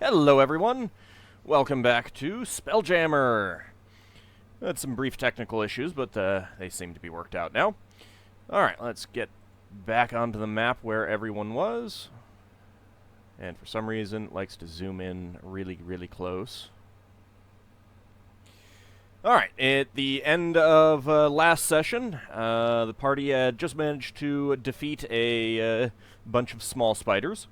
Hello, everyone. Welcome back to Spelljammer. Had some brief technical issues, but they seem to be worked out now. Alright, let's get back onto the map where everyone was. And for some reason, it likes to zoom in really, really close. Alright, at the end of last session, the party had just managed to defeat a bunch of small spiders.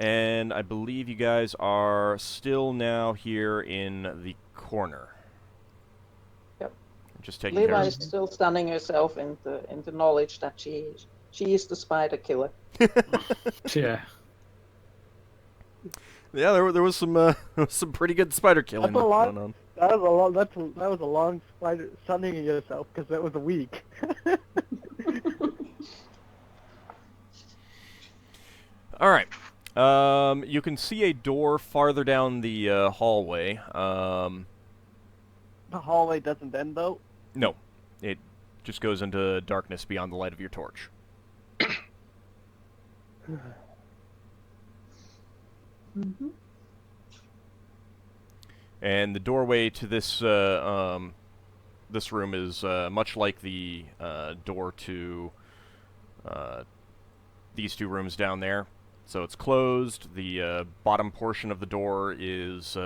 And I believe you guys are still now here in the corner. Yep. Just taking Leva care is still stunning herself in the knowledge that she is the spider killer. Yeah. Yeah, there was some pretty good spider killing That's a lot. going on. That was a long spider stunning yourself because that was a week. All right. You can see a door farther down the hallway. The hallway doesn't end though. No, it just goes into darkness beyond the light of your torch. Mm-hmm. And the doorway to this this room is much like the door to these two rooms down there. So it's closed. The bottom portion of the door is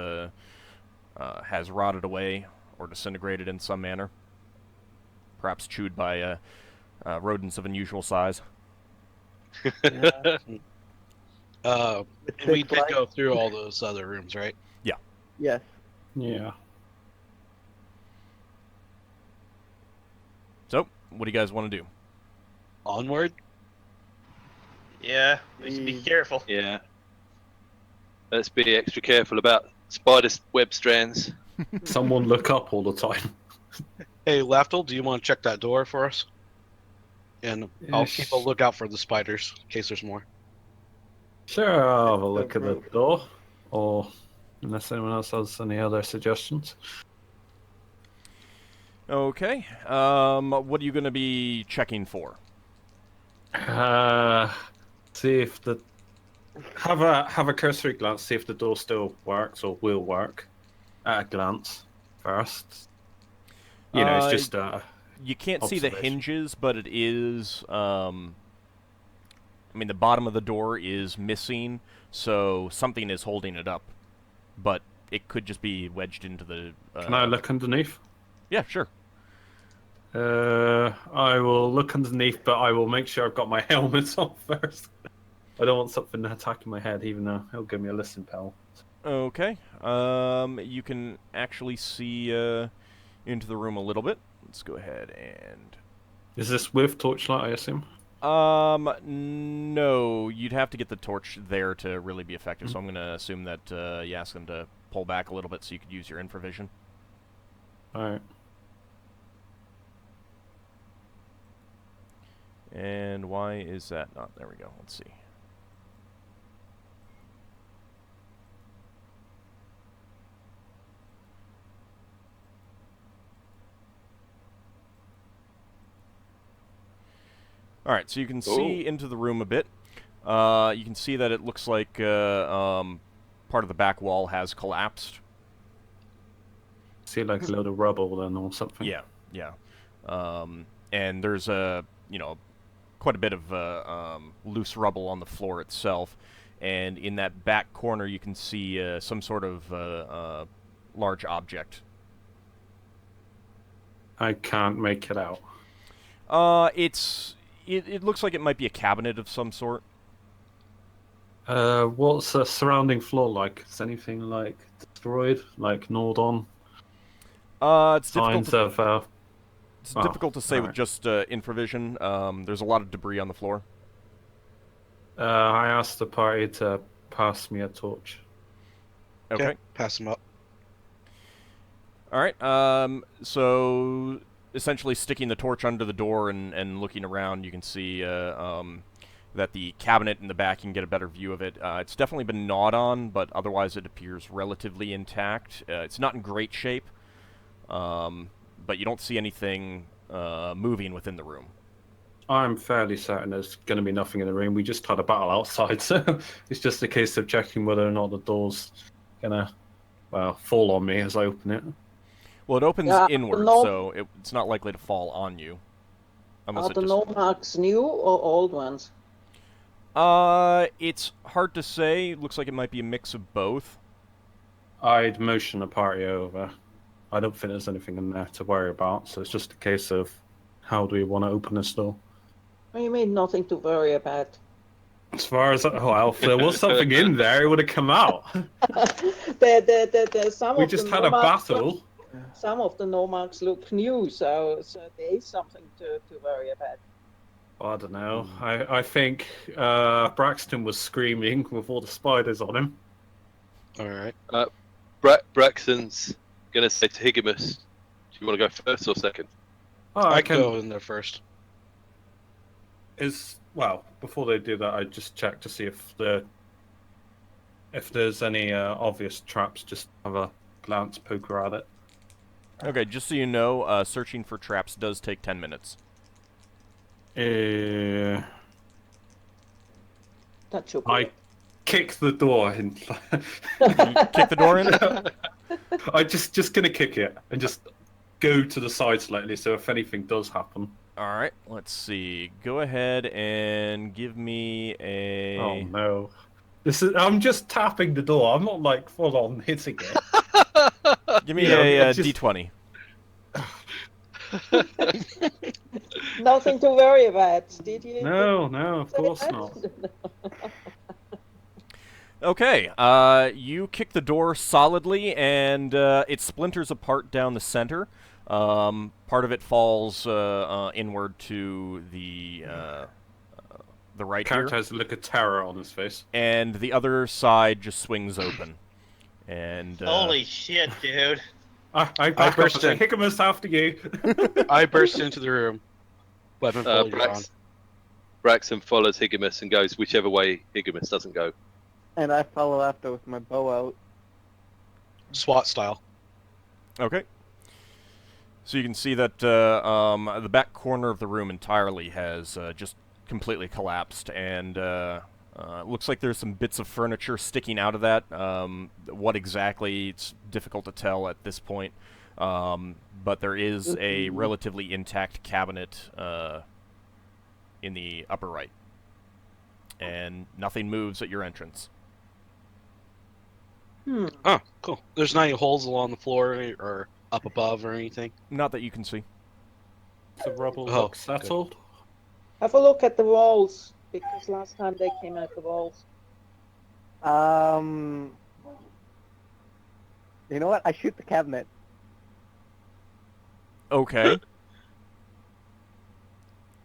has rotted away or disintegrated in some manner, perhaps chewed by rodents of unusual size. Yeah. We did go through all those other rooms, right? Yes. Yeah. So, what do you guys want to do? Onward? Yeah, we should be careful. Yeah. Let's be extra careful about spider web strands. Someone look up all the time. Hey, Lafdul, do you want to check that door for us? And I'll Yes. keep a lookout for the spiders, in case there's more. Sure, I'll have a look at the door. Or unless anyone else has any other suggestions. Okay. What are you going to be checking for? See if the have a cursory glance, see if the door still works or will work at a glance first. You know, it's just You can't see the observation. hinges, but it is. I mean, the bottom of the door is missing, so something is holding it up. But it could just be wedged into the. Can I look underneath? Yeah, sure. I will look underneath, but I will make sure I've got my helmet on first. I don't want something attacking my head, even though it'll give me a listen pal. Okay. You can actually see into the room a little bit. Let's go ahead and. Is this with torchlight, I assume? No, you'd have to get the torch there to really be effective, so I'm going to assume that you ask them to pull back a little bit so you could use your infravision. Alright. And why is that not? There we go, let's see. Alright, so you can see into the room a bit. You can see that it looks like part of the back wall has collapsed. See like a load of rubble then or something. Yeah, yeah. And there's quite a bit of loose rubble on the floor itself. And in that back corner you can see some sort of large object. I can't make it out. It looks like it might be a cabinet of some sort. What's the surrounding floor like? Is anything like destroyed, like gnawed on? It's difficult Signs to, of it's oh, difficult to say with alright. just infravision. There's a lot of debris on the floor. I asked the party to pass me a torch. Okay. Pass them up. All right. So essentially, sticking the torch under the door and looking around, you can see that the cabinet in the back, you can get a better view of it. It's definitely been gnawed on, but otherwise it appears relatively intact. It's not in great shape, but you don't see anything moving within the room. I'm fairly certain there's going to be nothing in the room. We just had a battle outside, so it's just a case of checking whether or not the door's gonna, well, fall on me as I open it. Well, it opens Yeah, inward, no- so it's not likely to fall on you. Unless Are it the just... nomarks new or old ones? It's hard to say. Looks like it might be a mix of both. I'd motion the party over. I don't think there's anything in there to worry about, so it's just a case of how do we want to open this door. What do you mean nothing to worry about? As far as well, if there was something in there, it would have come out. Some We of just the had a nomarks battle. Some of the nomarks look new, so there is something to worry about. I don't know. I think Braxton was screaming with all the spiders on him. All right. Braxon's gonna say to Higgimus, "Do you want to go first or second?" Oh, I can go in there first. Well, before they do that, I just check to see if there's any obvious traps. Just have a glance, poker at it. Okay, just so you know, searching for traps does take 10 minutes. That should be I kick the door in. You kick the door in? I just gonna kick it and just go to the side slightly, so if anything does happen. Alright, let's see. Go ahead and give me a... Oh no! I'm just tapping the door. I'm not like full on hitting it. Give me Yeah, a just- D20. nothing to worry about. Did you? No, of say course that? not. Okay, you kick the door solidly, and it splinters apart down the center. Part of it falls inward to the right Character here, has a look of terror on his face. and the other side just swings open. And Holy shit, dude. I back up and burst say, in. Higgimus after you. I burst into the room. Weapon fully drawn. Braxon follows Higgimus and goes whichever way Higgimus doesn't go. And I follow after with my bow out. SWAT style. Okay. So you can see that the back corner of the room entirely has just completely collapsed, and looks like there's some bits of furniture sticking out of that. What exactly, it's difficult to tell at this point. But there is a relatively intact cabinet in the upper right. And nothing moves at your entrance. Oh, cool. There's not any holes along the floor or up above or anything. Not that you can see. The rubble Oh, looks settled. Have a look at the walls, because last time they came out the walls. You know what? I shoot the cabinet. Okay.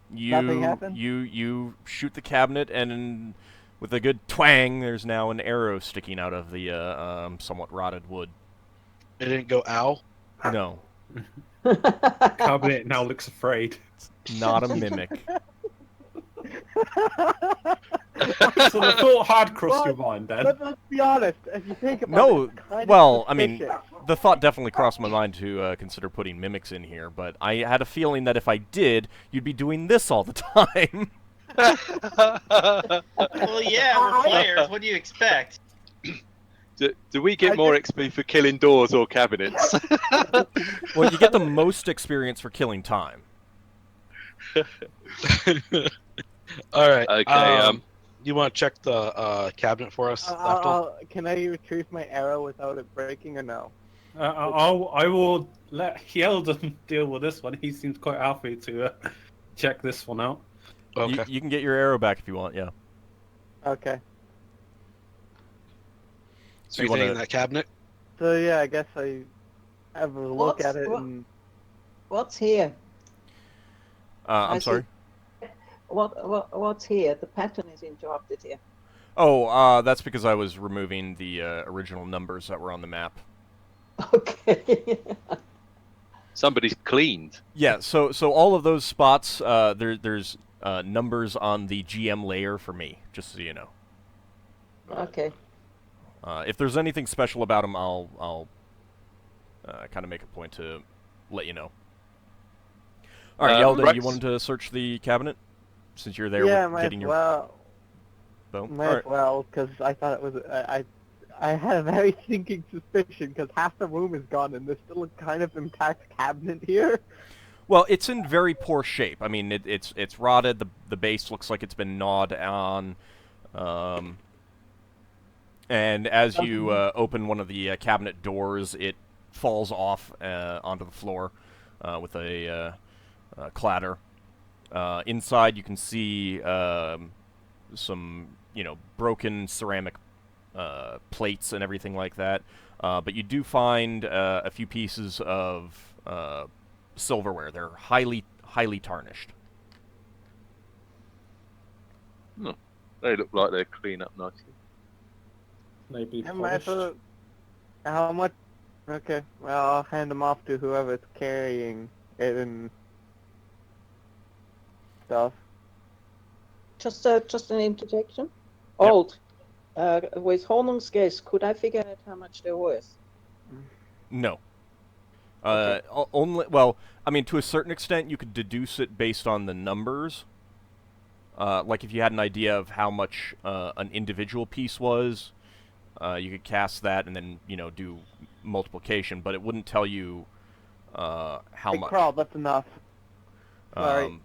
Nothing happened? You shoot the cabinet, and with a good twang, there's now an arrow sticking out of the somewhat rotted wood. It didn't go ow. No, Cabinet now looks afraid. not a mimic. So the thought had crossed your mind then. But let's be honest. If you think about No, it, it's kind of well, I mean, suspicious. the thought definitely crossed my mind to consider putting mimics in here, but I had a feeling that if I did, you'd be doing this all the time. Well, yeah, we're players. What do you expect? Do we get more XP for killing doors or cabinets? Well, you get the most experience for killing time. All right. Okay, You want to check the cabinet for us, Lafdul? Can I retrieve my arrow without it breaking or no? I will let Yeldin deal with this one. He seems quite happy to check this one out. Okay. You can get your arrow back if you want, yeah. Okay. So you Anything in wanna- that cabinet? So yeah, I guess I have a look What's- at it what- and What's here? I'm I see. sorry? What's here? The pattern is interrupted here. Oh, that's because I was removing the original numbers that were on the map. Okay. Somebody's cleaned. Yeah, so all of those spots, there's numbers on the GM layer for me, just so you know. Okay. If there's anything special about them, I'll kind of make a point to let you know. All right, Yeldin, you Brax- wanted to search the cabinet? since you're there Yeah, with might getting as your well. bow. Might Alright. as well, because I thought it was. I had a very sinking suspicion because half the room is gone and there's still a kind of intact cabinet here. Well, it's in very poor shape. I mean, it's rotted. The base looks like it's been gnawed on. And as you open one of the cabinet doors, it falls off onto the floor with a clatter. Inside, you can see some, broken ceramic plates and everything like that. But you do find a few pieces of silverware. They're highly tarnished. No, they look like they're clean up nicely. Maybe I might as polished. well. How much? Okay, well, I'll hand them off to whoever's carrying it and stuff. Just an interjection. Old. With Honungsgeist, could I figure out how much they're worth? No. Okay. Only, well, I mean, to a certain extent, you could deduce it based on the numbers. Like if you had an idea of how much an individual piece was, you could cast that and then, do multiplication, but it wouldn't tell you how Hey, much. Crawl, that's enough. Sorry.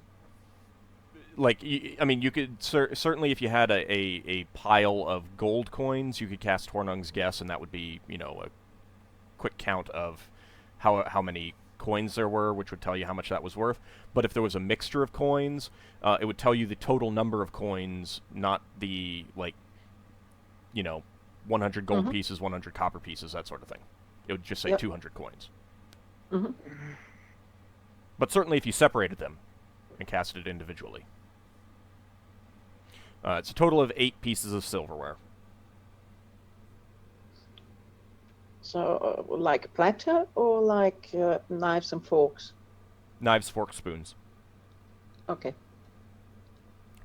Like, I mean, you could certainly, if you had a pile of gold coins, you could cast Hornung's Guess, and that would be, a quick count of how many coins there were, which would tell you how much that was worth. But if there was a mixture of coins, it would tell you the total number of coins, not the, 100 gold pieces, 100 copper pieces, that sort of thing. It would just say 200 coins. Mm-hmm. But certainly if you separated them and cast it individually. It's a total of 8 pieces of silverware. So, like platter or like knives and forks? Knives, forks, spoons. Okay.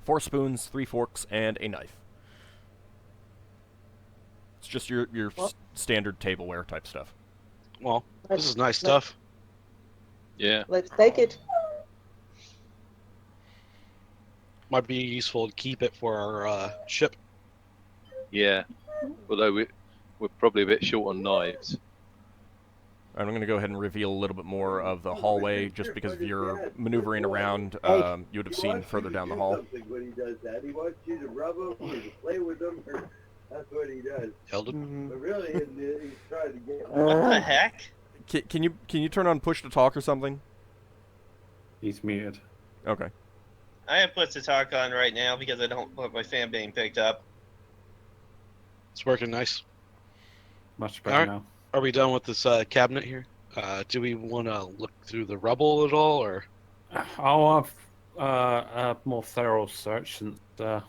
4 spoons, 3 forks, and a knife. It's just your standard tableware type stuff. Well, Let's- this is nice let- stuff. Yeah. Let's take it. Might be useful to keep it for our ship. Yeah. Although we're probably a bit short on knives. I'm going to go ahead and reveal a little bit more of the hallway, just because of your maneuvering around. Hey. You would have seen further down the hall. When he does that, he wants you to rub him, or to play with him. That's what he does. Yeldin? But really, he's trying to get. What the heck? Can you turn on push to talk or something? He's muted. Okay. I have put to talk on right now because I don't want my fan being picked up. It's working nice. Much better Alright. now. Are we done with this cabinet here? Do we want to look through the rubble at all, or? I'll have a more thorough search, and well,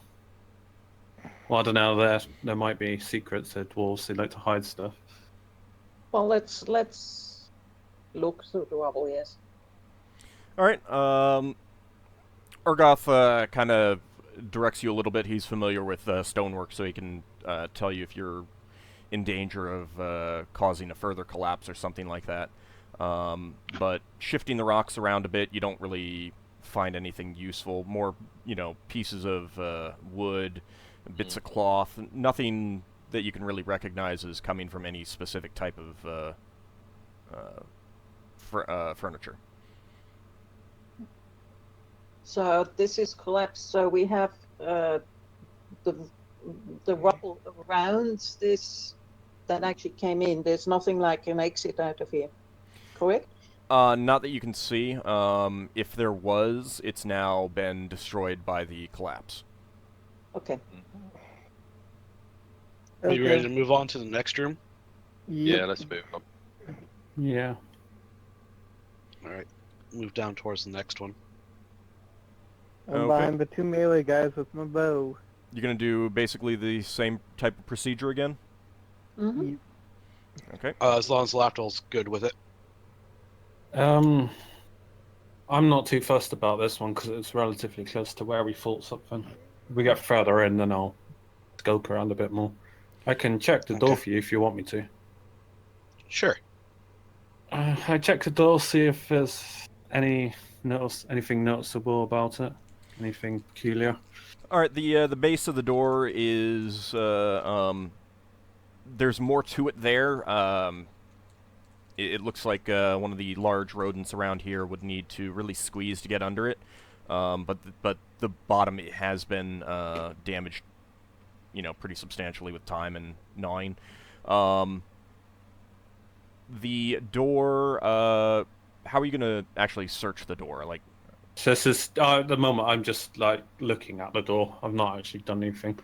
I don't know. There might be secrets at dwarves. They like to hide stuff. Well, let's look through the rubble. Yes. All right. Urgoth kind of directs you a little bit. He's familiar with stonework, so he can tell you if you're in danger of causing a further collapse or something like that. But shifting the rocks around a bit, you don't really find anything useful. More, pieces of wood, bits of cloth, nothing that you can really recognize as coming from any specific type of furniture. So this is collapsed. So we have the rubble around this that actually came in. There's nothing like an exit out of here, correct? Not that you can see. If there was, it's now been destroyed by the collapse. Okay. Are you ready to move on to the next room? Yeah, let's move on. Yeah. All right. Move down towards the next one. I'm Okay. behind the 2 melee guys with my bow. You're going to do basically the same type of procedure again? Mm-hmm. Okay. As long as Lafdul's good with it. I'm not too fussed about this one because it's relatively close to where we fought something. If we get further in, then I'll skulk around a bit more. I can check the door Okay. for you if you want me to. Sure. I check the door, see if there's anything noticeable about it. Anything peculiar? All right, the base of the door is there's more to it there. It looks like one of the large rodents around here would need to really squeeze to get under it. But the bottom has been damaged, pretty substantially with time and gnawing. The door. How are you gonna actually search the door? Like, So this is at the moment I'm just like looking at the door. I've not actually done anything.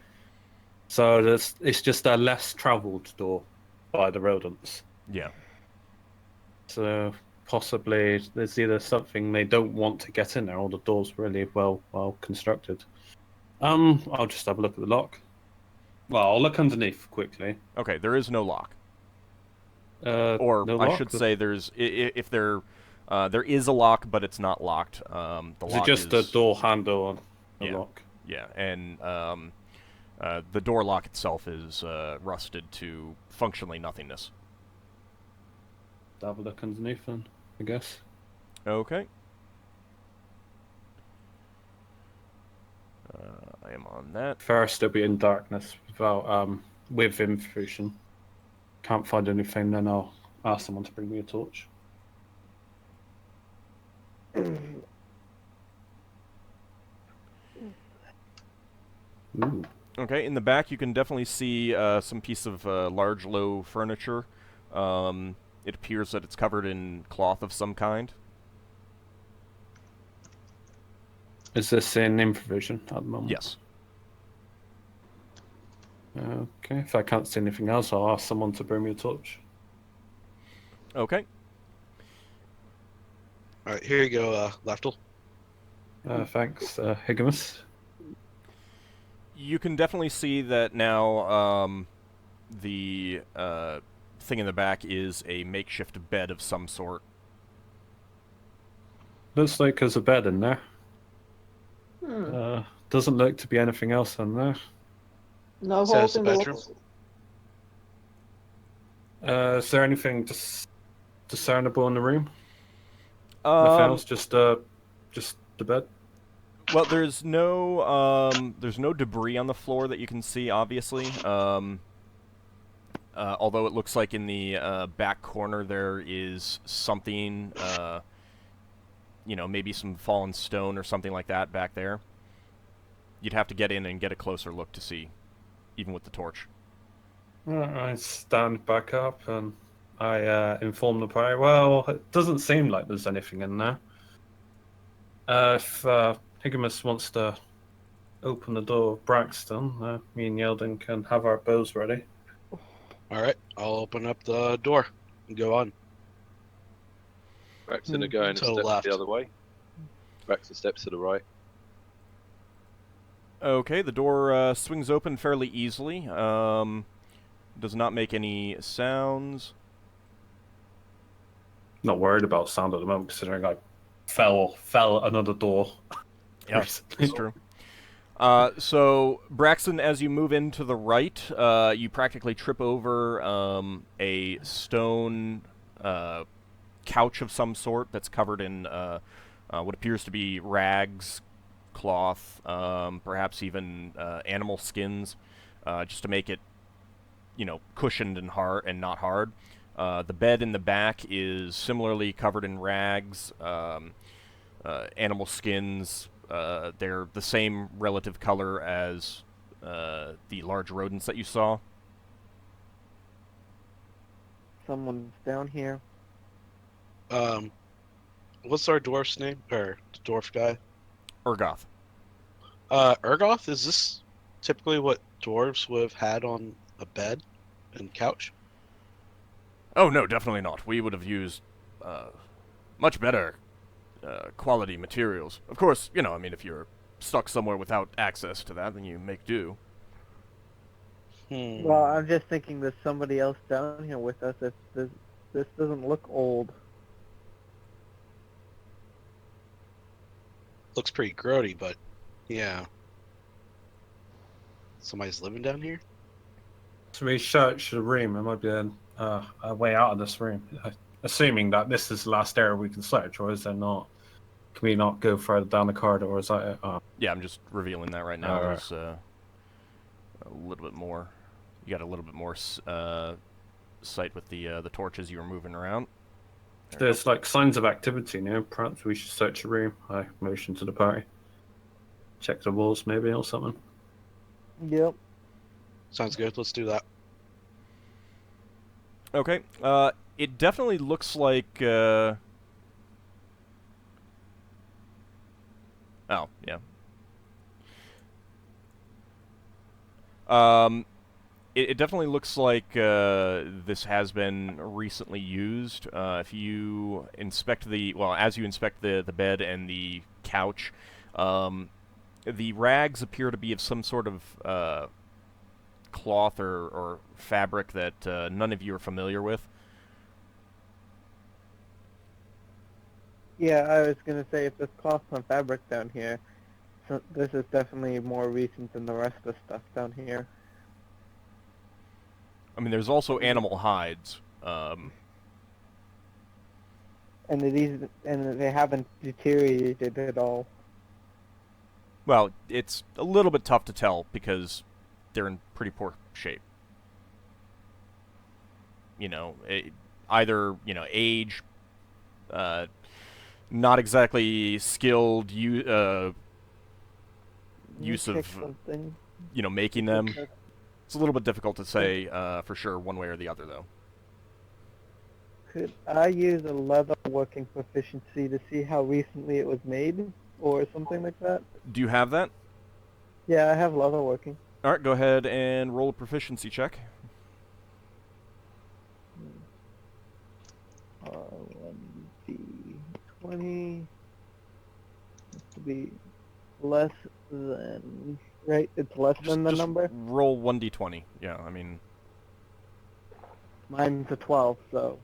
So it's just a less travelled door by the rodents. yeah. So possibly there's either something they don't want to get in there, or the door's really well constructed. I'll just have a look at the lock. Well, I'll look underneath quickly. Okay, there is no lock. Or Or I should say there's if there is a lock, but it's not locked. The is lock it just is a door handle on the Yeah. lock? yeah, and the door lock itself is rusted to functionally nothingness. Have a look underneath then, I guess. Okay. I am on that. First, it'll be in darkness without with information. Can't find anything, then I'll ask someone to bring me a torch. Ooh. Okay, in the back you can definitely see some piece of large, low furniture. It appears that it's covered in cloth of some kind. Is this in improvision at the moment? Yes. Okay, if I can't see anything else, I'll ask someone to bring me a torch. Okay. All right, here you go, Lafdul. Thanks, Higgimus. You can definitely see that now the thing in the back is a makeshift bed of some sort. Looks like there's a bed in there. Hmm. Doesn't look to be anything else in there. No So holes it's in a the bedroom? walls. Is there anything discernible in the room? Nothing else, just the bed. Well, there's no debris on the floor that you can see, obviously. Although it looks like in the back corner there is something, maybe some fallen stone or something like that back there. You'd have to get in and get a closer look to see, even with the torch. I stand back up and I inform the party. Well, it doesn't seem like there's anything in there. If Higgimus wants to open the door of Braxton, me and Yeldin can have our bows ready. All right, I'll open up the door and go on. Braxton are going a To the step left. the other way. Braxton steps to the right. Okay, the door swings open fairly easily. Does not make any sounds. Not worried about sound at the moment, considering I fell another door. Yeah, recently. it's true. So, Braxton, as you move into the right, you practically trip over a stone couch of some sort that's covered in what appears to be rags, cloth, perhaps even animal skins, just to make it, cushioned and hard and not hard. The bed in the back is similarly covered in rags, animal skins. They're the same relative color as the large rodents that you saw. Someone's down here. What's our dwarf's name? Or the dwarf guy? Urgoth. Urgoth? Is this typically what dwarves would have had on a bed and couch? Oh, no, definitely not. We would have used much better quality materials. Of course, if you're stuck somewhere without access to that, then you make do. Well, I'm just thinking there's somebody else down here with us. This doesn't look old. Looks pretty grody, but yeah. Somebody's living down here? So we search the room. There might be a way out of this room. Assuming that this is the last area we can search, or is there not? Can we not go further down the corridor, or is that it? Oh, Yeah, I'm just revealing that right now. Alright. There's a little bit more. You got a little bit more sight with the torches you were moving around. if there's like signs of activity now, perhaps we should search the room. I motion to the party. Check the walls, maybe, or something. Yep. Sounds good. Let's do that. Okay. It definitely looks like. Oh, yeah. It definitely looks like this has been recently used. If you inspect as you inspect the bed and the couch, the rags appear to be of some sort of cloth or fabric that none of you are familiar with. Yeah, I was gonna say if there's cloth and fabric down here, so this is definitely more recent than the rest of the stuff down here. I mean, there's also animal hides. And they haven't deteriorated at all. Well, it's a little bit tough to tell because they're in pretty poor shape. You know, either, age, not exactly skilled use of, Something. making them. It's a little bit difficult to say for sure one way or the other, though. Could I use a leather working proficiency to see how recently it was made, or something like that? Do you have that? Yeah, I have leather working. All right, go ahead and roll a proficiency check. 1d20 has to be less than, right? It's less than the Just number. roll 1d20. Yeah, I mean, Mine's a 12, so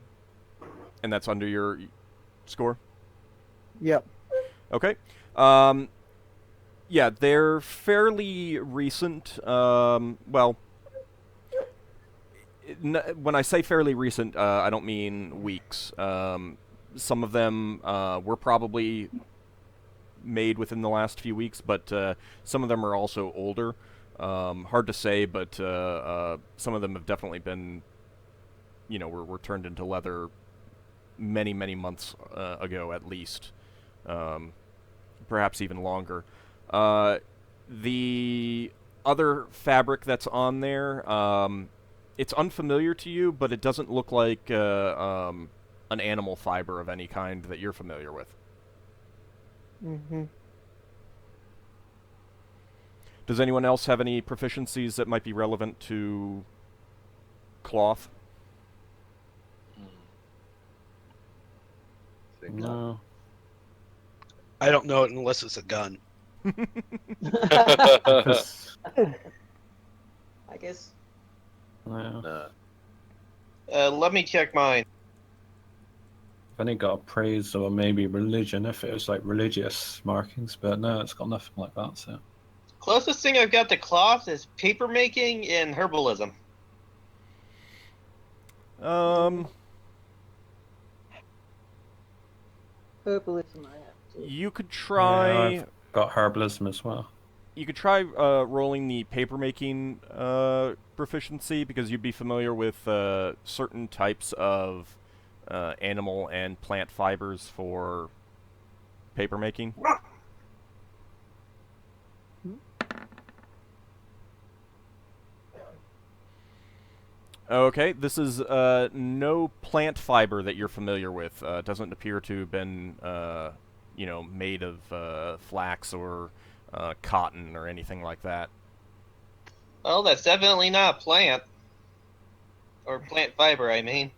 and that's under your score. yep. Okay. Yeah, they're fairly recent. Well, when I say fairly recent, I don't mean weeks. Some of them were probably made within the last few weeks, but some of them are also older. Hard to say, but some of them have definitely been, were turned into leather many, many months ago at least. Perhaps even longer. The other fabric that's on there, it's unfamiliar to you, but it doesn't look like an animal fiber of any kind that you're familiar with. Mm-hmm. Does anyone else have any proficiencies that might be relevant to cloth? No. I don't know it unless it's a gun. Because- I guess. yeah. Let me check mine. I've only got praise or maybe religion if it was like religious markings, but no, it's got nothing like that. So Closest thing I've got to cloth is paper making and herbalism. Herbalism, I have to. You could yeah, try. I've got herbalism as well. You could try rolling the paper making proficiency because you'd be familiar with certain types of animal and plant fibers for paper making. Okay, this is no plant fiber that you're familiar with. It doesn't appear to have been, made of flax or cotton or anything like that. Well, that's definitely not a plant. Or plant fiber, I mean.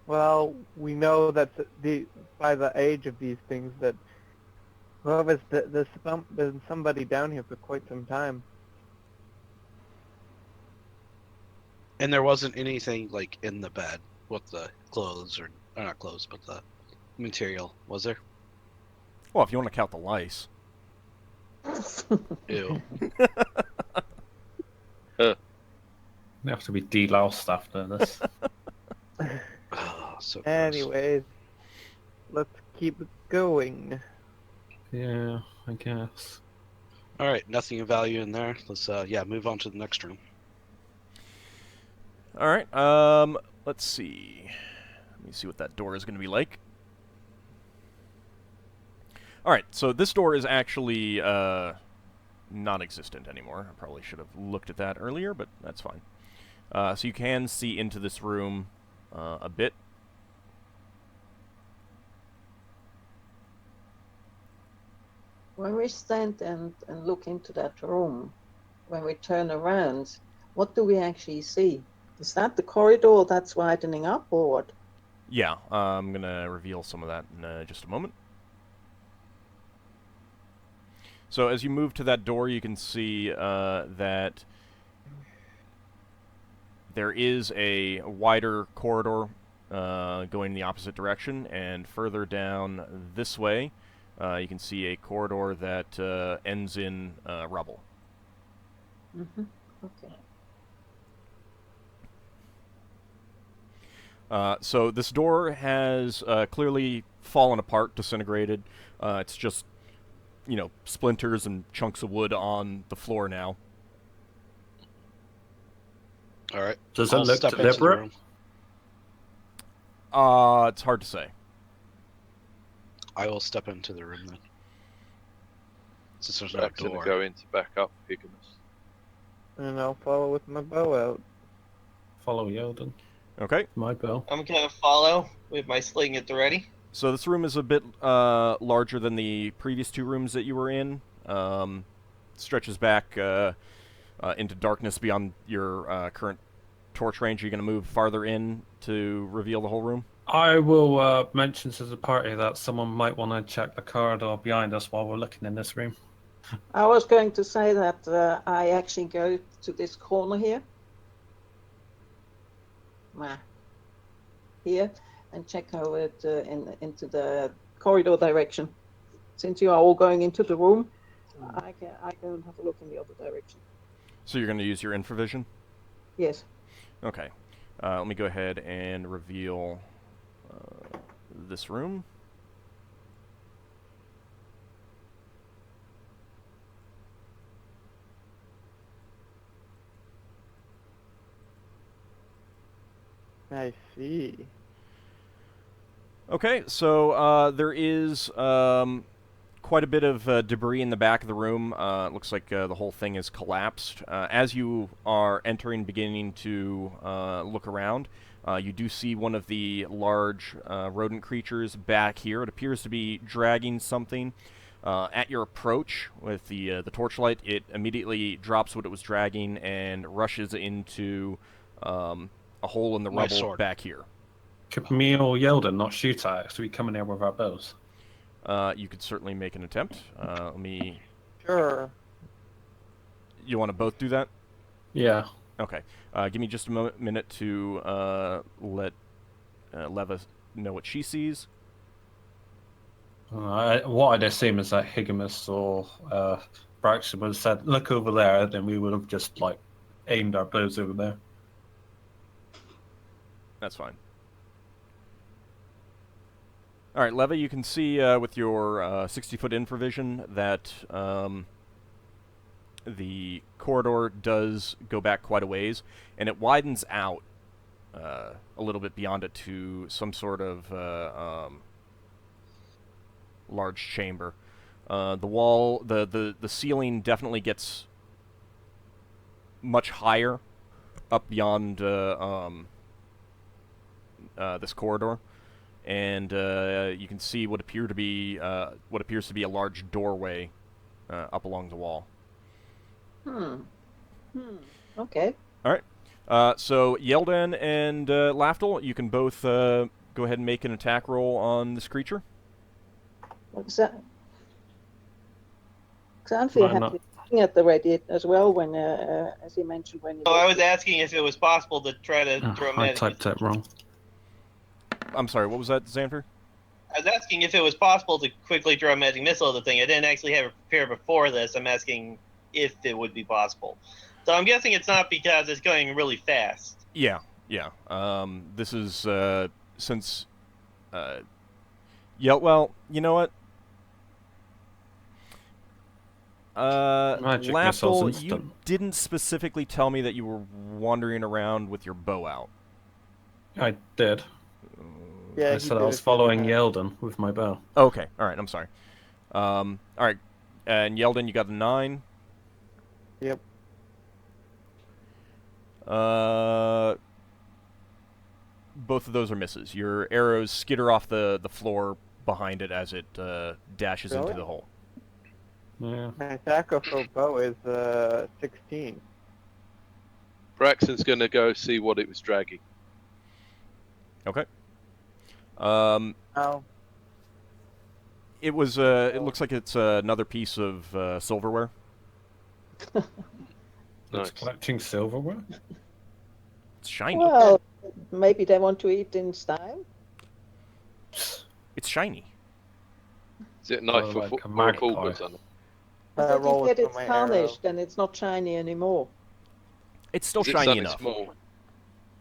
Well, we know that by the age of these things that whoever's there's been somebody down here for quite some time. And there wasn't anything like in the bed with the clothes or not clothes, but the material, was there? Well, if you want to count the lice. Ew. They have to be deloused after this. Oh, So gross. Anyways, let's keep going. Yeah, I guess. All right, nothing of value in there. Let's move on to the next room. All right. Let's see. Let me see what that door is going to be like. All right. So this door is actually non-existent anymore. I probably should have looked at that earlier, but that's fine. So you can see into this room a bit. When we stand and look into that room, when we turn around, what do we actually see? Is that the corridor that's widening up, or what? Yeah, I'm going to reveal some of that in just a moment. So as you move to that door, you can see that there is a wider corridor going in the opposite direction, and further down this way, you can see a corridor that ends in rubble. Mm-hmm. Okay. So this door has clearly fallen apart, disintegrated. It's just, splinters and chunks of wood on the floor now. All right. Does it I'll look step into the deliberate? room. It's hard to say. I will step into the room then. Since there's no Braxon door. go in to back up Higgimus. And I'll follow with my bow out. Follow Yeldin. Okay. My bow. I'm gonna follow with my sling at the ready. So this room is a bit larger than the previous two rooms that you were in. Stretches back into darkness beyond your current torch range. Are you going to move farther in to reveal the whole room? I will mention to the party that someone might want to check the corridor behind us while we're looking in this room. I was going to say that I actually go to this corner here. Here, and check how it into the corridor direction. Since you are all going into the room, I go and have a look in the other direction. So you're going to use your infravision? Yes. Okay. Let me go ahead and reveal this room. I see. Okay, so there is quite a bit of debris in the back of the room. It looks like the whole thing is collapsed. As you are entering, beginning to look around, you do see one of the large rodent creatures back here. It appears to be dragging something. At your approach with the torchlight, it immediately drops what it was dragging and rushes into a hole in the My rubble sword. back here. Could me or Yeldin not shoot at it? So we come in here with our bows. You could certainly make an attempt. Let me... Sure. You want to both do that? Yeah. Okay. Give me just a minute to let Leva know what she sees. What I'd assume is that Higgimus or Braxon would have said, "Look over there," then we would have just aimed our bows over there. That's fine. All right, Leva, you can see with your 60-foot infravision that the corridor does go back quite a ways, and it widens out a little bit beyond it to some sort of large chamber. The wall, the ceiling definitely gets much higher up beyond this corridor, and you can see what appears to be a large doorway up along the wall. Okay. All right. So Yeldin and Lafdul, you can both go ahead and make an attack roll on this creature. What's that? Xanfyr had been looking at the Reddit as well when, as he mentioned, when. So I was asking if it was possible to try to throw I magic. typed it wrong. I'm sorry, what was that, Xanfyr? I was asking if it was possible to quickly throw a magic missile at the thing. I didn't actually have it prepared before this. I'm asking if it would be possible. So I'm guessing it's not because it's going really fast. Yeah. This is since, yeah, well, you know what? Magic missiles Lafdul, instant. you didn't specifically tell me that you were wandering around with your bow out. I did. Yeah, I he said I did was it the other following time. Yeldin with my bow. Okay, alright, I'm sorry. Alright, and Yeldin, you got the 9. Yep. Both of those are misses. Your arrows skitter off the floor behind it as it dashes into Really? the hole. Yeah. My sacrificial bow is 16. Braxton's going to go see what it was dragging. Okay. Oh. It was. It looks like it's another piece of silverware. It's Nice. collecting silverware? It's shiny. Well, maybe they want to eat in style. It's shiny. Is it a knife like or a a magpie. fork or something? But if roll you get it it for my tarnished, then it's not shiny anymore. It's still Is it shiny something enough. small?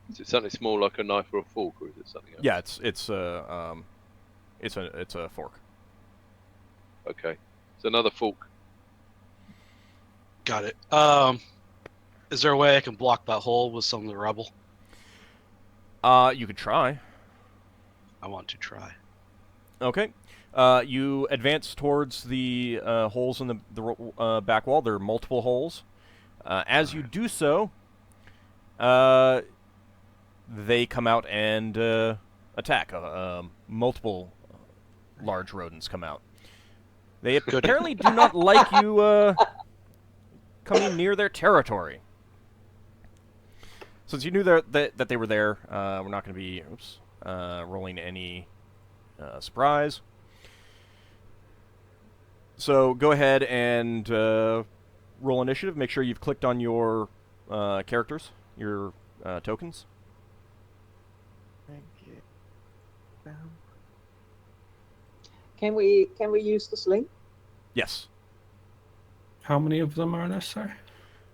Is it something small like a knife or a fork, or is it something else? Yeah, it's a fork. Okay. It's another fork. Got it. Is there a way I can block that hole with some of the rubble? You could try. I want to try. Okay. You advance towards the holes in the back wall. There are multiple holes. As you do so, they come out and attack. Multiple large rodents come out. They apparently do not like you coming near their territory. Since you knew that they were there, we're not going to be rolling any surprise. So go ahead and roll initiative. Make sure you've clicked on your characters, your tokens. Thank you. Can we use the sling? Yes. How many of them are necessary?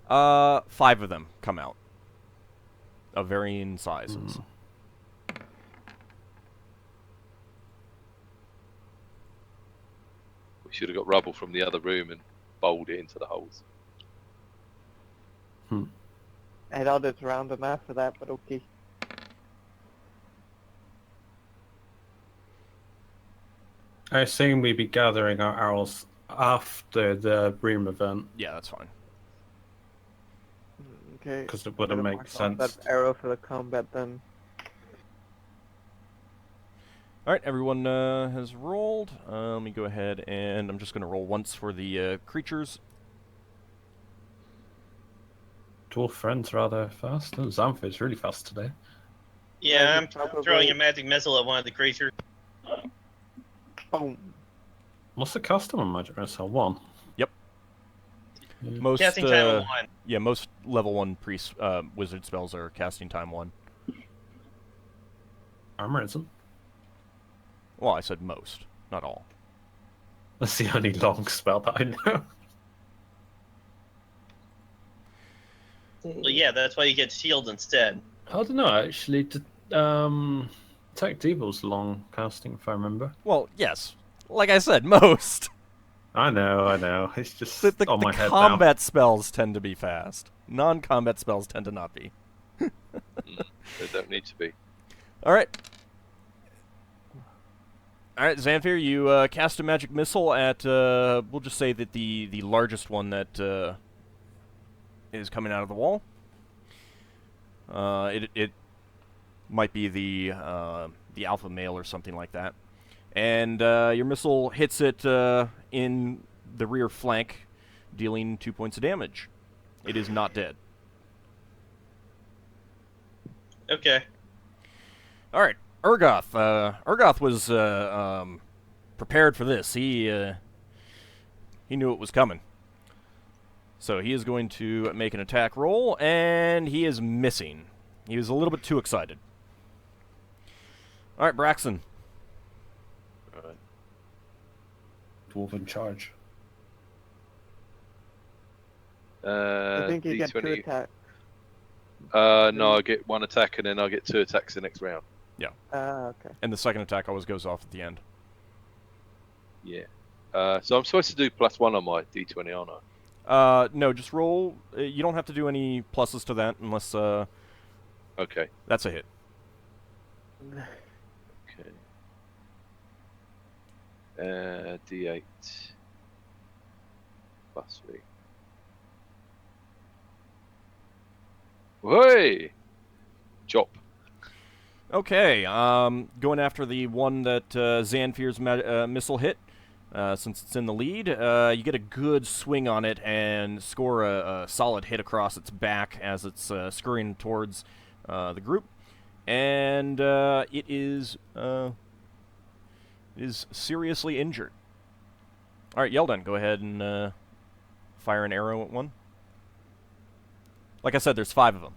5 of them come out. Of varying sizes. We should have got rubble from the other room and bowled it into the holes. I doubt it's round enough for that, but okay. I assume we'd be gathering our arrows after the room event, Yeah, that's fine. Okay. because it wouldn't Gotta make mark off sense. That arrow for the combat then. Alright, everyone has rolled. Let me go ahead and I'm just going to roll once for the creatures. Dwarf friends rather fast. Oh, Xanfyr's really fast today. Yeah, I'm Probably- throwing a magic missile at one of the creatures. Boom. What's the custom on Magic Missile? 1? Yep. Yeah. Most Casting time of 1. yeah, most level 1 wizard spells are casting time 1. Armor isn't. Well, I said most, not all. That's the only long spell that I know. Well, yeah, that's why you get shield instead. I don't know, actually. Detect Evil's long casting, if I remember. Well, yes. Like I said, most. I know. It's just The on my head combat spells tend to be fast. Non-combat spells tend to not be. They don't need to be. Alright. Alright, Xanfyr, you cast a magic missile at, we'll just say that the largest one that is coming out of the wall. It might be the alpha male or something like that. And your missile hits it in the rear flank, dealing 2 points of damage. It is not dead. Okay. All right, Urgoth. Urgoth was prepared for this. He knew it was coming. So he is going to make an attack roll, and he is missing. He was a little bit too excited. All right, Braxon. Alright. Dwarven charge. I think you get 2 D20. attacks. No, I get 1 attack and then I get 2 attacks the next round. Yeah. Okay. And the second attack always goes off at the end. Yeah. So I'm supposed to do +1 on my d20, aren't I? No, just roll. You don't have to do any pluses to that unless Okay. that's a hit. Okay. D8 +3. Hey! Chop. Okay, going after the one that Xanfyr's missile hit. Since it's in the lead, you get a good swing on it and score a solid hit across its back as it's scurrying towards the group. And it is seriously injured. All right, Yeldin, go ahead and fire an arrow at one. Like I said, there's 5 of them.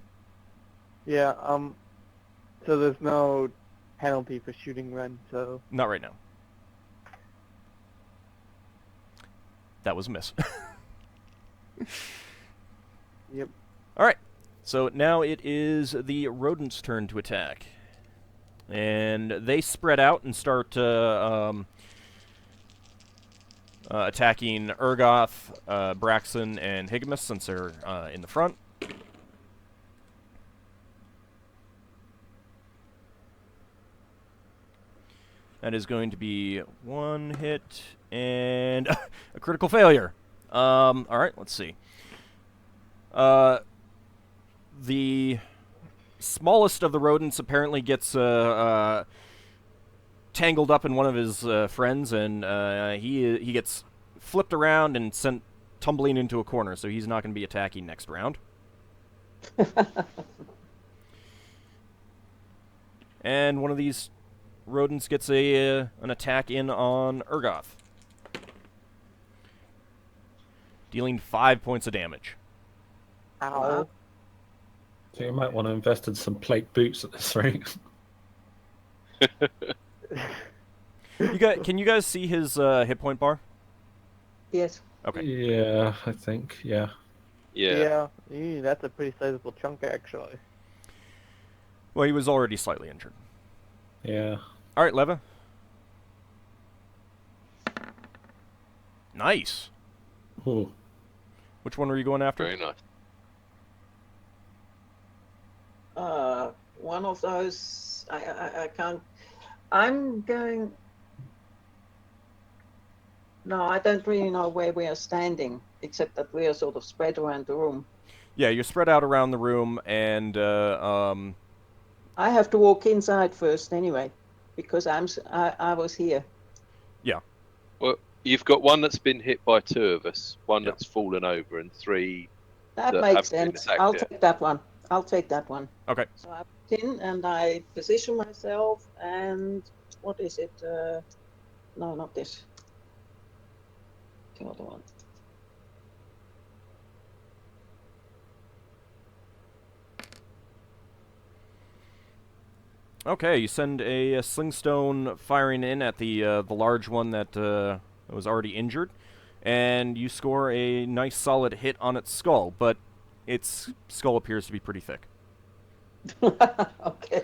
Yeah. So there's no penalty for shooting Ren. So Not right now. That was a miss. yep. All right. So now it is the rodent's turn to attack. And they spread out and start attacking Urgoth, Braxon, and Higgimus since they're in the front. That is going to be 1 hit and a critical failure. All right, let's see. The smallest of the rodents apparently gets tangled up in one of his friends, and he gets flipped around and sent tumbling into a corner, so he's not going to be attacking next round. And one of these rodents gets an attack in on Urgoth, dealing 5 points of damage. Ow. So you might want to invest in some plate boots at this rate. Can you guys see his hit point bar? Yes. Okay. Yeah, I think. Yeah. Yeah. That's a pretty sizable chunk, actually. Well, he was already slightly injured. Yeah. All right, Leva. Nice. Ooh. Which one were you going after? Very nice. One of those. I can't. I'm going. No, I don't really know where we are standing, except that we are sort of spread around the room. Yeah, you're spread out around the room, and I have to walk inside first anyway, because I was here. yeah. Well, you've got one that's been hit by 2 of us, one Yeah. that's fallen over, and 3 That that makes haven't been sense. attacked I'll yet. take that one. I'll take that one. Okay. So I put in and I position myself, and what is it? No, not this. The other one. Okay, you send a slingstone firing in at the large one that was already injured, and you score a nice solid hit on its skull, but its skull appears to be pretty thick. Okay.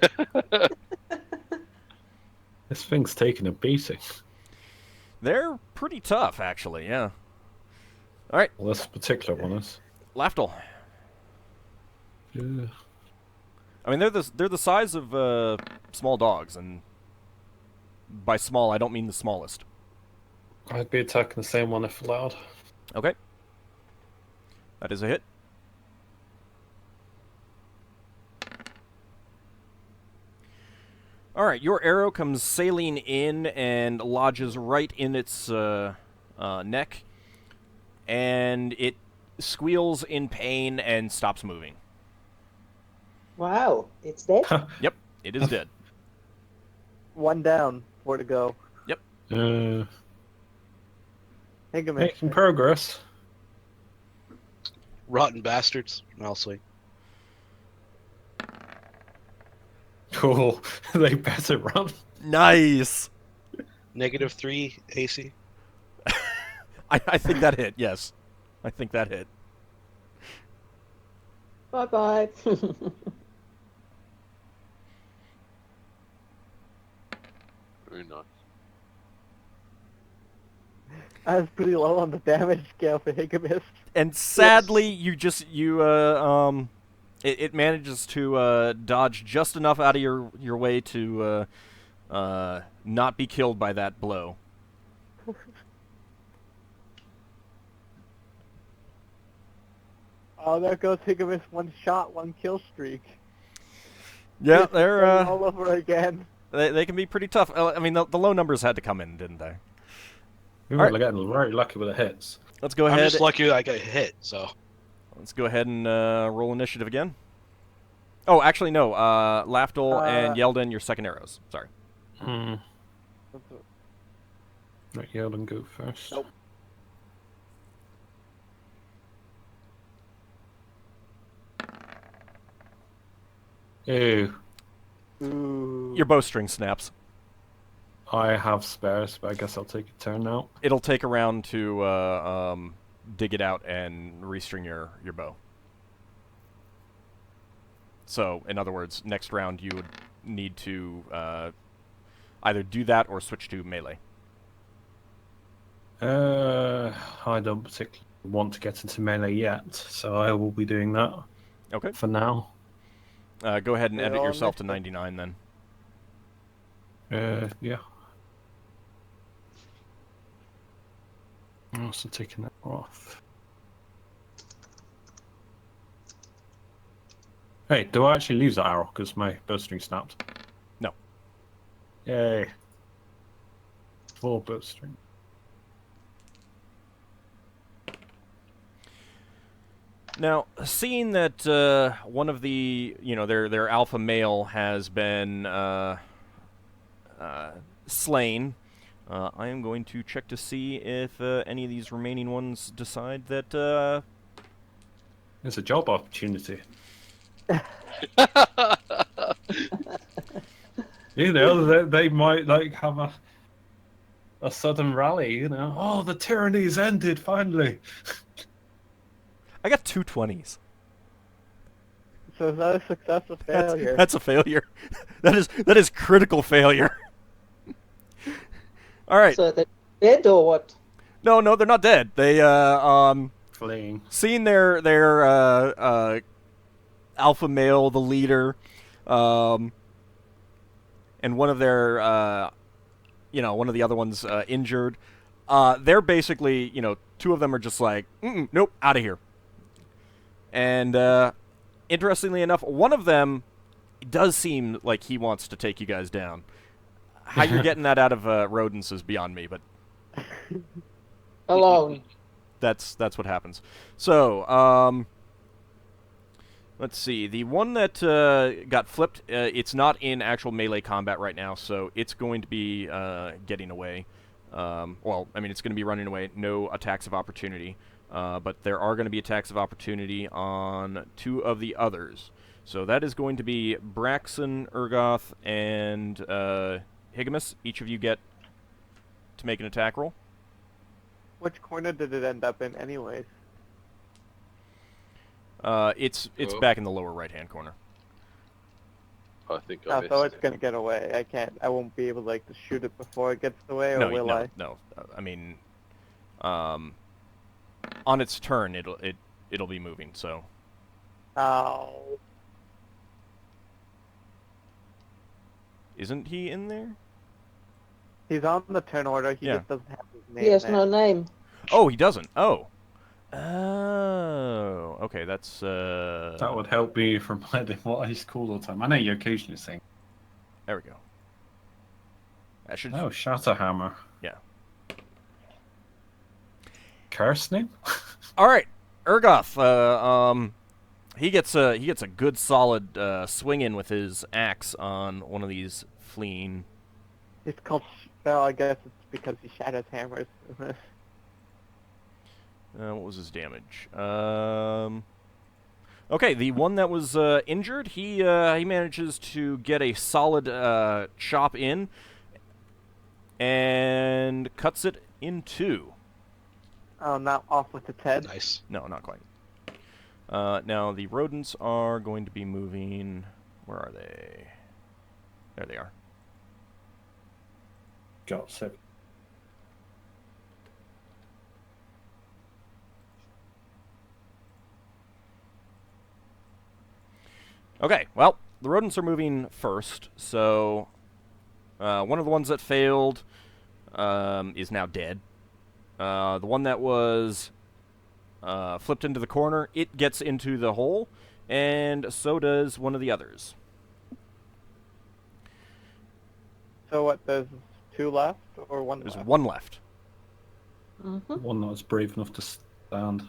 This thing's taking a beating. They're pretty tough, actually, yeah. All right, Well, this particular one is. Lafdul. Yeah. I mean, they're the size of small dogs, and by small, I don't mean the smallest. I'd be attacking the same one if allowed. Okay. That is a hit. All right, your arrow comes sailing in and lodges right in its neck, and it squeals in pain and stops moving. Wow, it's dead. Yep, it is dead. One down. 4 to go. Higgimus. Making progress. Rotten bastards. I'll swing. Cool. They better run. Nice. -3 AC. I think that hit. Yes, I think that hit. Bye bye. Very nice. I was pretty low on the damage scale for Higgimus. And sadly, it manages to dodge just enough out of your way to not be killed by that blow. Oh, there goes Higgimus, 1 shot, 1 kill streak. Yeah, This is they're going all over again. they can be pretty tough. I mean, the low numbers had to come in, didn't they? We All were right. getting very lucky with the hits. Let's go I'm ahead. just lucky that I got hit, so. Let's go ahead and roll initiative again. Oh, actually, no. Lafdul and Yeldin, your second arrows. Sorry. Let Yeldin go first. Nope. Ew. Ooh. Your bowstring snaps. I have spares, but I guess I'll take a turn now. It'll take a round to dig it out and restring your bow. So, in other words, next round you would need to either do that or switch to melee. I don't particularly want to get into melee yet, so I will be doing that Okay. for now. Go ahead and They're edit all yourself to initiative. 99 then. Yeah. I'm also taking that off. Hey, do I actually lose that arrow because my bowstring snapped? No. Yay. 4 bowstring. Now, seeing that one of the, their alpha male has been slain, I am going to check to see if any of these remaining ones decide that. It's a job opportunity. They might have a sudden rally. Oh, the tyranny's ended finally. I got 2 20s. So is that a success or failure? That's a failure. that is critical failure. All right. So they're dead or what? No, they're not dead. They Fleeing. seeing their alpha male, the leader, and one of their one of the other ones injured. They're basically, 2 of them are just like, nope, out of here. And interestingly enough, one of them does seem like he wants to take you guys down. How you're getting that out of rodents is beyond me, but Alone. that's what happens. So, let's see. The one that got flipped, it's not in actual melee combat right now, so it's going to be getting away. Well, I mean, it's going to be running away. No attacks of opportunity. But there are going to be attacks of opportunity on 2 of the others. So that is going to be Braxon, Urgoth, and Higgimus. Each of you get to make an attack roll. Which corner did it end up in anyways? It's back in the lower right-hand corner. I think I missed So it's it. gonna get away. I won't be able to shoot it before it gets away, or No, will I? no. I mean, on its turn, it'll be moving. So Oh. isn't he in there? He's on the turn order, he Yeah. just doesn't have his name He has there. no name. Oh, he doesn't. Oh, okay. That's That would help me from hiding what he's called all the time. I know you occasionally sing. There we go. That should. Oh, Shatterhammer. Yeah. Curse name? All right, Urgoth. He gets a good solid swing in with his axe on one of these fleeing. It's called, well, I guess it's because he shatters hammers. What was his damage? Okay, the one that was injured, he manages to get a solid chop in and cuts it in 2. Oh, not off with its head. Nice. No, not quite. Now the rodents are going to be moving. Where are they? There they are. got 7. Okay, well, the rodents are moving first, so one of the ones that failed is now dead. The one that was flipped into the corner, it gets into the hole, and so does one of the others. So what? There's 2 left or 1 There's left? one left. Mm-hmm. One that was brave enough to stand.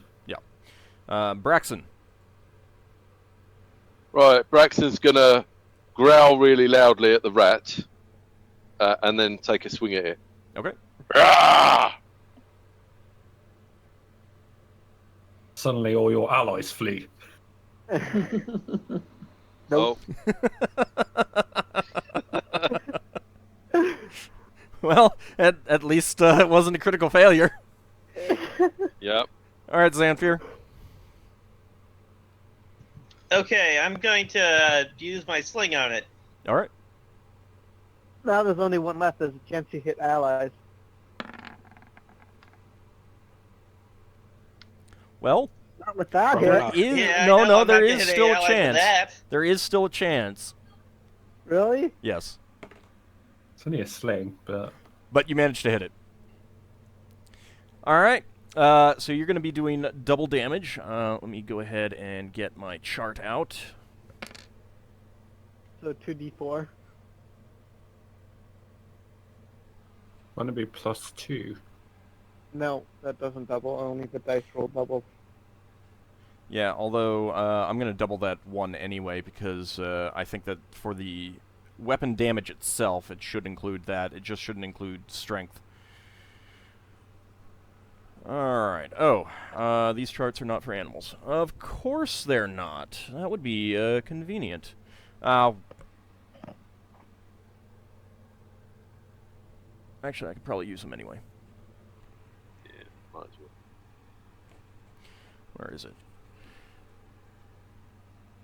Braxon. Right, Braxton's gonna growl really loudly at the rat, and then take a swing at it. Okay. Ah! Suddenly all your allies flee. Nope. Well, at least it wasn't a critical failure. Yep. All right, Xanfyr. Okay, I'm going to use my sling on it. All right. Now there's only 1 left. There's a chance you hit allies. Well, Not with that Probably hit. not. is Yeah, I no, know, no. I'm There not gonna is hit still any a allies with chance. that. There is still a chance. Really? Yes, It's only a sling, but but you managed to hit it. All right. So you're going to be doing double damage. Let me go ahead and get my chart out. So 2d4. wouldn't it be +2? No, that doesn't double. Only the dice roll doubles. Yeah, although I'm going to double that one anyway because I think that for the weapon damage itself, it should include that. It just shouldn't include strength. Alright. Oh, these charts are not for animals. Of course they're not. That would be convenient. Actually, I could probably use them anyway. Yeah, might as well. Where is it?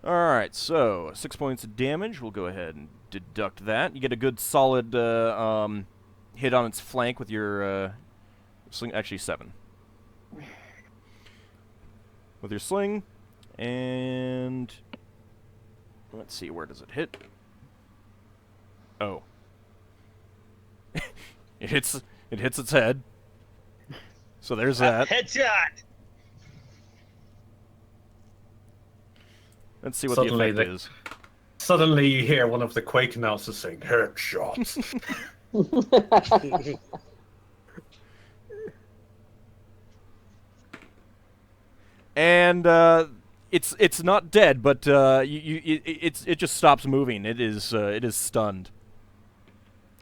Alright, so 6 points of damage. We'll go ahead and deduct that. You get a good solid hit on its flank with your sling. Actually, 7. With your sling. And let's see, where does it hit? Oh. It hits its head. So there's that. Headshot! Let's see what Suddenly the effect the- is. Suddenly you hear one of the Quake announcers saying, "Headshot." And it's not dead, but it just stops moving. It is stunned.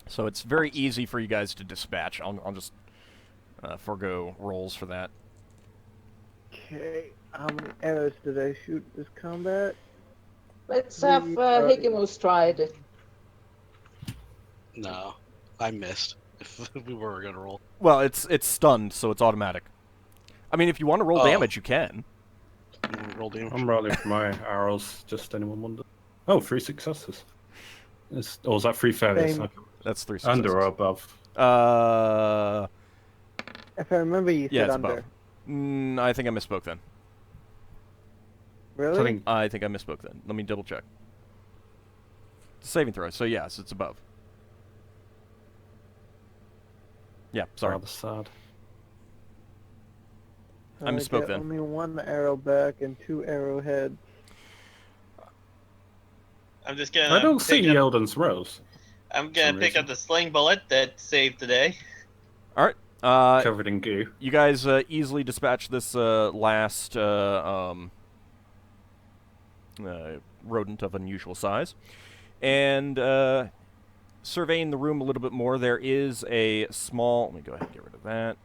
So it's very easy for you guys to dispatch. I'll just forego rolls for that. Okay. How many arrows did I shoot this combat? Let's have Higgimus try it. No, I missed. If we were gonna roll. Well, it's stunned, so it's automatic. I mean, if you want to roll Oh. damage, you can. Roll damage. I'm rolling for my arrows. Just anyone wonder? Oh, 3 successes. Is that 3 failures? Same. Okay. That's 3 successes. Under or above? If I remember, you Yeah, said it's under. above. I think I misspoke then. Really? Something- I think I misspoke then. Let me double check. It's a saving throw, so yes, it's above. Yeah, sorry. Rather sad. I misspoke get then. Only 1 arrow back and 2 arrowheads. I'm just gonna. I don't see pick up, Yeldin's rose. I'm gonna some pick up reason. the sling bullet that saved the day. All right. Covered in goo. You guys easily dispatch this last rodent of unusual size. And surveying the room a little bit more, there is a small... Let me go ahead and get rid of that.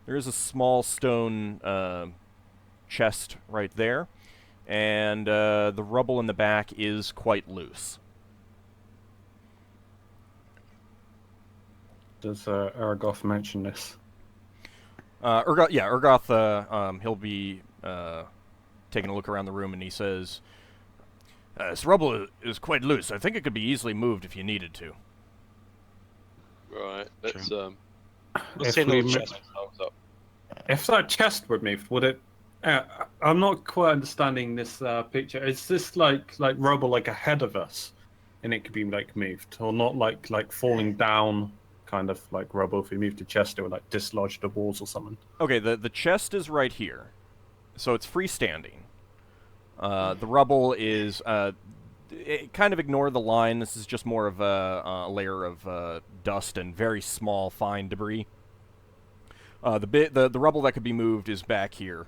There is a small stone chest right there. And the rubble in the back is quite loose. Does Argoth mention this? Urgoth, he'll be taking a look around the room, and he says, this rubble is quite loose. I think it could be easily moved if you needed to. Right. Let's Let's If say we no mo- chest. If that chest were moved, would it? I'm not quite understanding this picture. Is this like rubble like ahead of us, and it could be like moved, or not like falling down, kind of like rubble? If we move the chest, it would like dislodge the walls or something. Okay, the chest is right here, so it's freestanding. The rubble is kind of ignore the line. This is just more of a layer of dust and very small, fine debris. The rubble that could be moved is back here,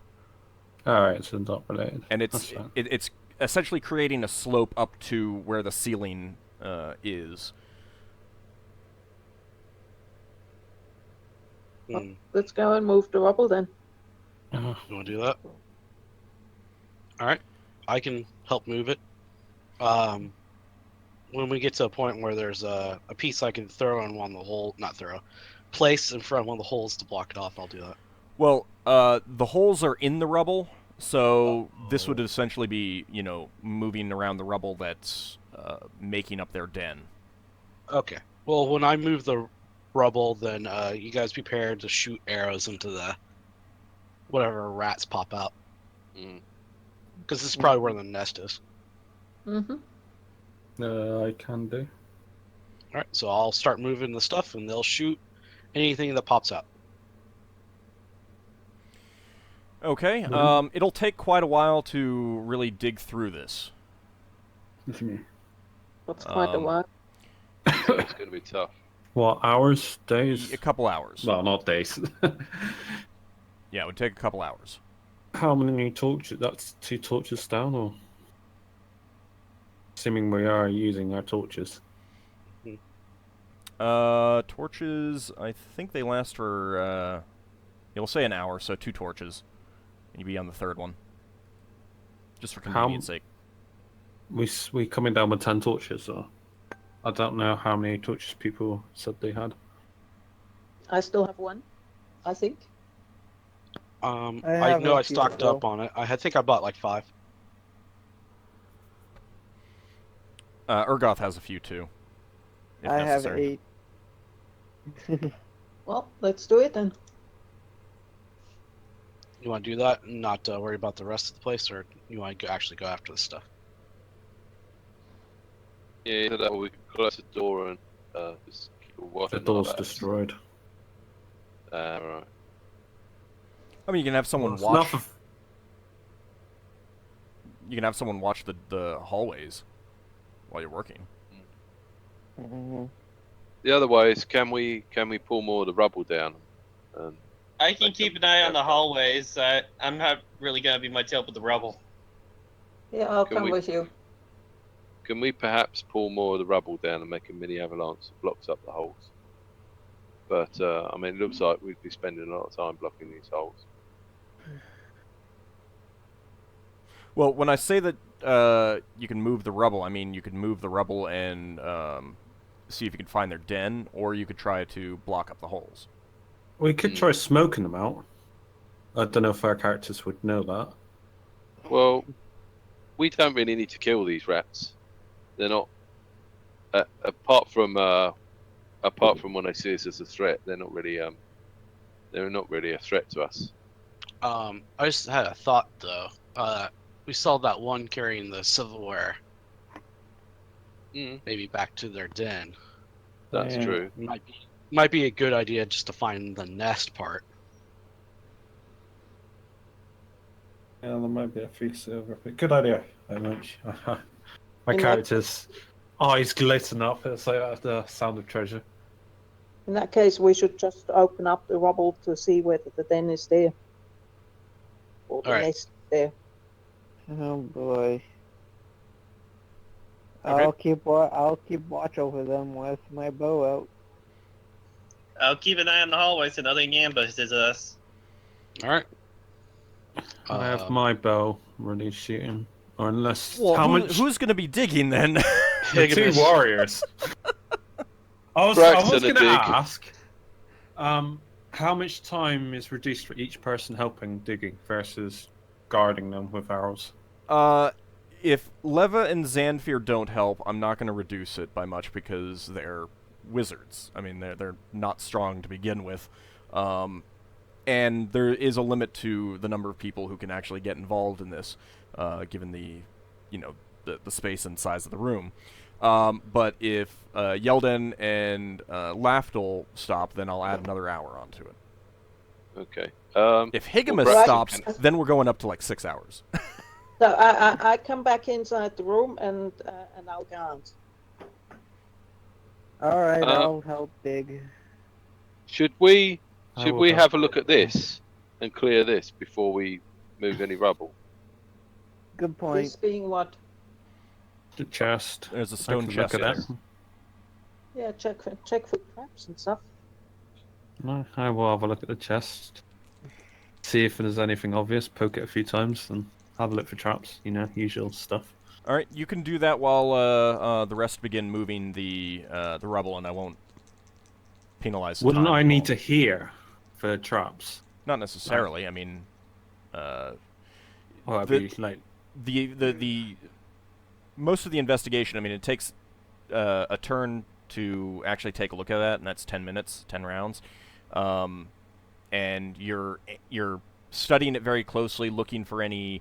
All right, so not related. and That's fine. it's essentially creating a slope up to where the ceiling is. Let's go and move the rubble then. Uh, You want to do that? All right, I can help move it. When we get to a point where there's a piece I can throw in one of the hole, not throw, place in front of one of the holes to block it off, I'll do that. Well, the holes are in the rubble, so this would essentially be, moving around the rubble that's making up their den. Okay. Well, when I move the rubble, then you guys prepare to shoot arrows into the whatever rats pop out. Because this is probably where the nest is. Mm-hmm. I can do. All right, so I'll start moving the stuff, and they'll shoot anything that pops out. Okay, it'll take quite a while to really dig through this. What do you mean? That's quite a while. So it's going to be tough. What, hours, days? A couple hours. Well, not days. Yeah, it would take a couple hours. How many torches? That's 2 torches down, or? Assuming we are using our torches. Torches, I think they last for, we'll say an hour, so 2 torches. And you'd be on the 3rd one. Just for convenience sake. We coming down with 10 torches, or? I don't know how many torches people said they had. I still have 1, I think. I know I stocked up on it. I think I bought like 5. Urgoth has a few too. If I necessary. have 8. Well, let's do it then. You want to do that and not worry about the rest of the place, or you want to actually go after the stuff? Yeah, so that way we can close the door and just keep watching. The door's destroyed. Right. I mean, you can have someone Well, watch. enough of- You can have someone watch the hallways while you're working. The other way is, can we pull more of the rubble down? And I can keep an eye on the hallways. I'm not really gonna be much help with the rubble. Yeah, I'll Can come we- with you. can we perhaps pull more of the rubble down and make a mini avalanche that blocks up the holes? But I mean, it looks like we'd be spending a lot of time blocking these holes. Well, when I say that you can move the rubble, I mean you could move the rubble and see if you can find their den, or you could try to block up the holes. We could try smoking them out. I don't know if our characters would know that. Well, we don't really need to kill these rats. They're not. Apart from when they see us as a threat, they're not really a threat to us. I just had a thought though. We saw that one carrying the silverware. Maybe back to their den. That's Yeah. true. Might be a good idea just to find the nest part. Yeah, there might be a few silver. Good idea. I much. My In that- character's eyes glisten up. It's like the sound of treasure. In that case, we should just open up the rubble to see whether the den is there. Or the Alright. nest is there. Oh boy. Okay. I'll keep watch over them with my bow out. I'll keep an eye on the hallway so nothing ambushes us. All right. I have my bow ready shooting. Or unless Well, how much? who's going to be digging then? The 2 Higgimus. warriors. I was Braxon going and to Dig. ask, how much time is reduced for each person helping digging versus guarding them with arrows? If Leva and Xanfyr don't help, I'm not going to reduce it by much because they're wizards. I mean, they're not strong to begin with, and there is a limit to the number of people who can actually get involved in this, given the the space and size of the room. But if Yeldin and Lafdul stop, then I'll add another hour onto it. Okay. If Higgimus Braxon stops, can- then we're going up to like 6 hours. So I come back inside the room and I'll guard. All right, Uh, I'll help dig. Should we I should will we go. have a look at this and clear this before we move any rubble? Good point. This being what? The chest. There's a I stone can look chest at there. it. Yeah, check for traps and stuff. No, I will have a look at the chest. See if there's anything obvious. Poke it a few times and have a look for traps. Usual stuff. All right, you can do that while the rest begin moving the rubble, and I won't penalize. Wouldn't time I at need all. to hear for traps? Not necessarily. I mean, Or I'd be like, the most of the investigation. I mean, it takes a turn to actually take a look at that, and that's 10 minutes, 10 rounds. And you're studying it very closely, looking for any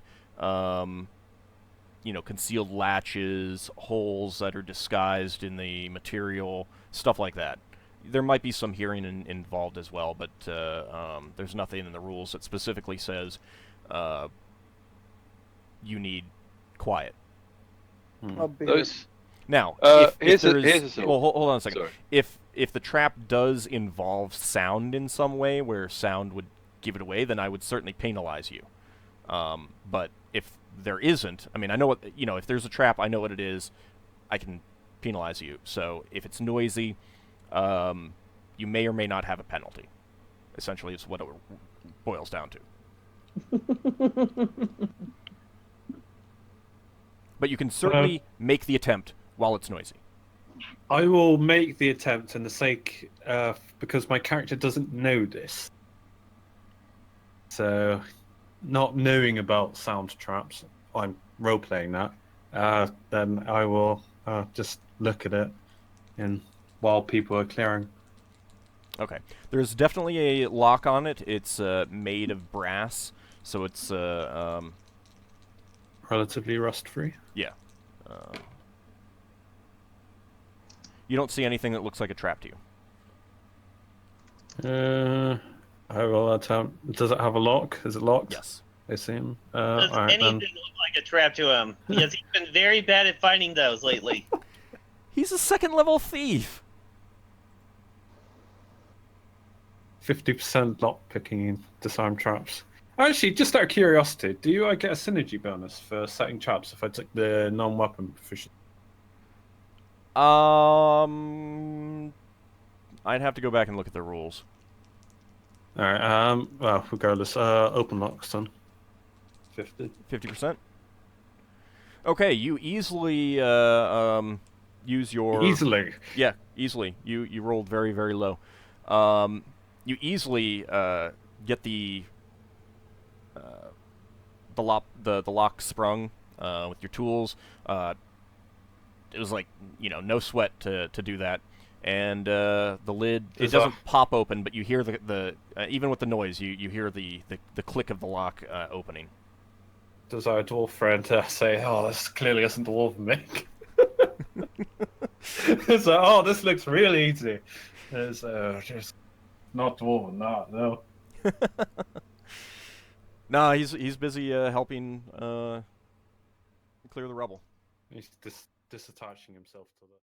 concealed latches, holes that are disguised in the material, stuff like that. There might be some hearing involved as well, but there's nothing in the rules that specifically says you need quiet. I'll be Those. Now, Here's a there's thought. well, hold on a second. Sorry. If the trap does involve sound in some way, where sound would give it away, then I would certainly penalize you. But if there isn't, I mean, I know what if there's a trap, I know what it is. I can penalize you. So if it's noisy, you may or may not have a penalty. Essentially, is what it boils down to. But you can certainly make the attempt while it's noisy. I will make the attempt in the sake because my character doesn't know this. So, not knowing about sound traps, I'm role-playing that. Then I will just look at it while people are clearing. Okay. There's definitely a lock on it. It's made of brass, so it's Relatively rust-free. yeah. You don't see anything that looks like a trap to you. I will attempt. Does it have a lock? Is it locked? Yes. I seem. Does Alright, anything then. look like a trap to him? Because he's been very bad at finding those lately. He's a second-level thief. 50% lock picking in disarm traps. Actually, just out of curiosity, do I get a synergy bonus for setting traps if I took the non-weapon proficiency? I'd have to go back and look at the rules. Alright, well, regardless, open locks then. 50. 50%. Okay, you easily use your Easily. Yeah, easily. You rolled very, very low. You easily get the lock sprung with your tools. It was like no sweat to do that, and the lid it doesn't pop open, but you hear the even with the noise you hear the click of the lock opening. Does our dwarf friend say, "Oh, this clearly isn't dwarf make"? It's like, "Oh, this looks really easy." It's just not dwarf, no. Nah, he's busy helping clear the rubble. He's disattaching himself to the.